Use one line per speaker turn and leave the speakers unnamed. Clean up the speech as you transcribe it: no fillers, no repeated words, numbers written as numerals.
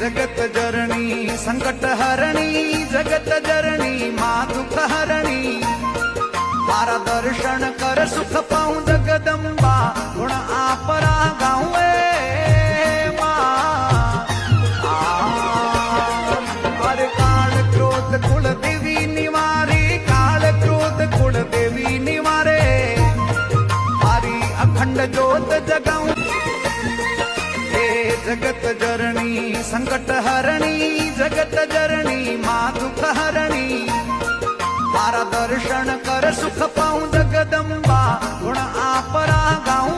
जगत जरणी संकट हरणी जगत जरणी मा दुख हरणी मारा दर्शन कर सुख पाऊं जगदंबा गुण आपरा गाऊं अरे काल क्रोध कुल देवी निवारी काल क्रोध कुल देवी निवारे मारी अखंड ज्योत जगाऊं जगत जरणी संकट हरणी जगत जरणी मा दुख हरणी मारा दर्शन कर सुख पाऊं जगदंबा गुण आपरा गाऊं